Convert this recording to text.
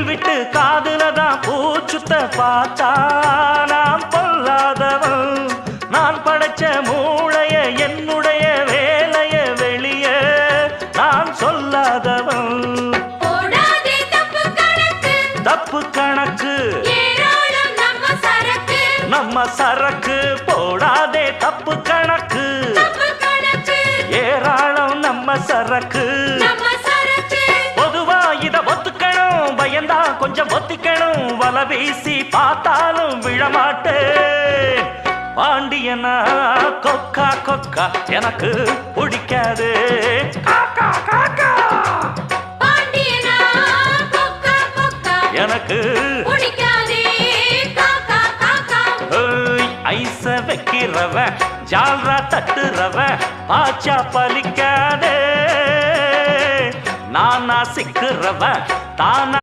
Will விட்டு காதுலதான் பூச்சுத்த பார்த்தா நான் பொல்லாதவன். நான் படைச்ச மூளைய என்னுடைய வேலைய வெளிய நான் சொல்லாதவன். தப்பு கணக்கு நம்ம சரக்கு போடாதே தப்பு கணக்கு ஏராளம் நம்ம சரக்கு. பொதுவா இத ஒத்துக்கணும் பயந்தா கொஞ்சம் ஒத்திக்கணும் வல வீசி பார்த்தாலும் விழமாட்டேன். பாண்டியனா கொக்கா கொக்கா எனக்கு பிடிக்காது காக்கா காக்கா எனக்கு ஐச வைக்கிறவன் ஜால்ரா தட்டுறவன் பாச்சா பலிக்காதே. நானா சிக்கிறவன் தானா